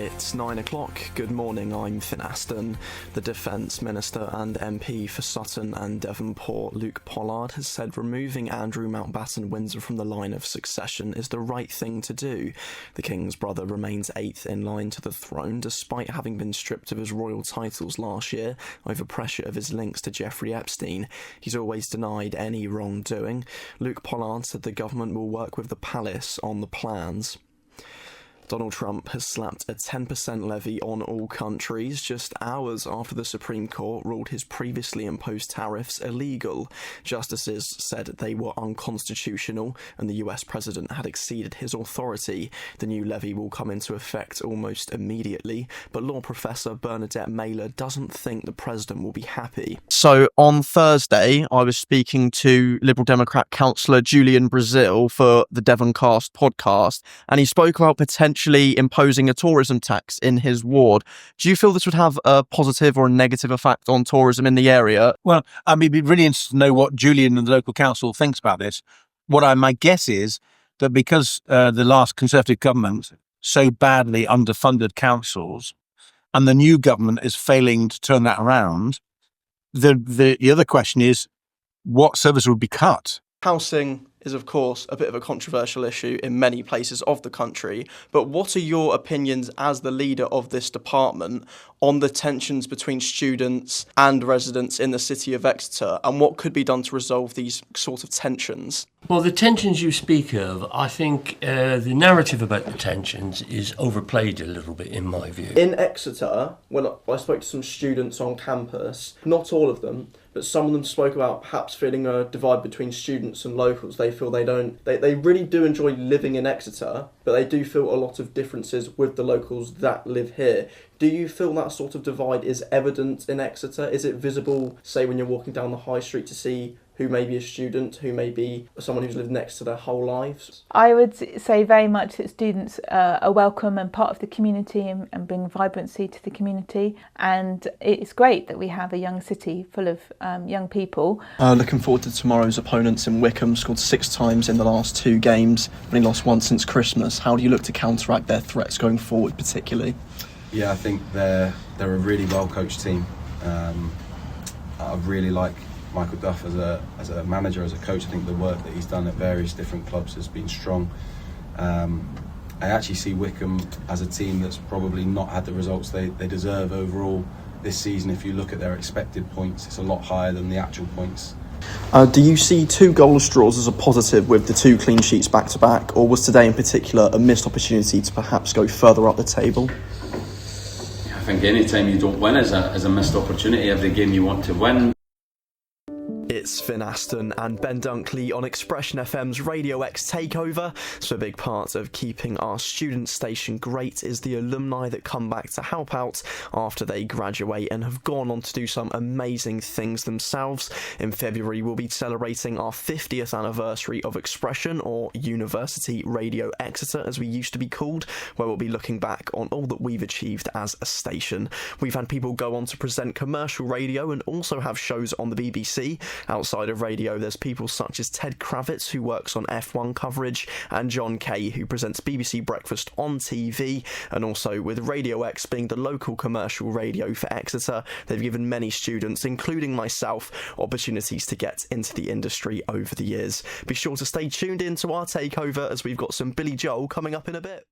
It's 9 o'clock. Good morning, I'm Finlay Aston. The Defence Minister and MP for Sutton and Devonport, Luke Pollard, has said removing Andrew Mountbatten Windsor from the line of succession is the right thing to do. The King's brother remains 8th in line to the throne, despite having been stripped of his royal titles last year over pressure of his links to Jeffrey Epstein. He's always denied any wrongdoing. Luke Pollard said the government will work with the palace on the plans. Donald Trump has slapped a 10% levy on all countries just hours after the Supreme Court ruled his previously imposed tariffs illegal. Justices said they were unconstitutional and the US president had exceeded his authority. The new levy will come into effect almost immediately, but law professor Bernadette Mailer doesn't think the president will be happy. So on Thursday, I was speaking to Liberal Democrat councillor Julian Brazil for the Devoncast podcast, and he spoke about potentially imposing a tourism tax in his ward. Do you feel this would have a positive or a negative effect on tourism in the area? Well, I'd be really interested to know what Julian and the local council thinks about this. My guess is that because the last Conservative government so badly underfunded councils and the new government is failing to turn that around, the other question is what service would be cut? Housing is, of course, a bit of a controversial issue in many places of the country, but what are your opinions as the leader of this department on the tensions between students and residents in the city of Exeter, and what could be done to resolve these sort of tensions? Well, the tensions you speak of, I think the narrative about the tensions is overplayed a little bit, in my view. In Exeter, when I spoke to some students on campus, not all of them, but some of them spoke about perhaps feeling a divide between students and locals. They feel they really do enjoy living in Exeter, but they do feel a lot of differences with the locals that live here. Do you feel that sort of divide is evident in Exeter? Is it visible, say, when you're walking down the high street to see who may be a student, who may be someone who's lived next to their whole lives? I would say very much that students are welcome and part of the community and bring vibrancy to the community. And it's great that we have a young city full of young people. Looking forward to tomorrow's opponents in Wycombe. Scored 6 times in the last 2 games, only lost once since Christmas. How do you look to counteract their threats going forward particularly? Yeah, I think they're a really well-coached team. I really like Michael Duff as a manager, as a coach. I think the work that he's done at various different clubs has been strong. I actually see Wycombe as a team that's probably not had the results they deserve overall this season. If you look at their expected points, it's a lot higher than the actual points. Do you see 2 goalless draws as a positive with the 2 clean sheets back-to-back, or was today in particular a missed opportunity to perhaps go further up the table? I think any time you don't win is a missed opportunity. Every game you want to win. It's Finlay Aston and Ben Dunkley on Xpression FM's Radio Exe takeover. So a big part of keeping our student station great is the alumni that come back to help out after they graduate and have gone on to do some amazing things themselves. In February, we'll be celebrating our 50th anniversary of Xpression, or University Radio Exeter as we used to be called, where we'll be looking back on all that we've achieved as a station. We've had people go on to present commercial radio and also have shows on the BBC. Outside of radio, there's people such as Ted Kravitz, who works on F1 coverage, and John Kay, who presents BBC Breakfast on TV. And also with Radio Exe being the local commercial radio for Exeter, they've given many students, including myself, opportunities to get into the industry over the years. Be sure to stay tuned in to our takeover as we've got some Billy Joel coming up in a bit.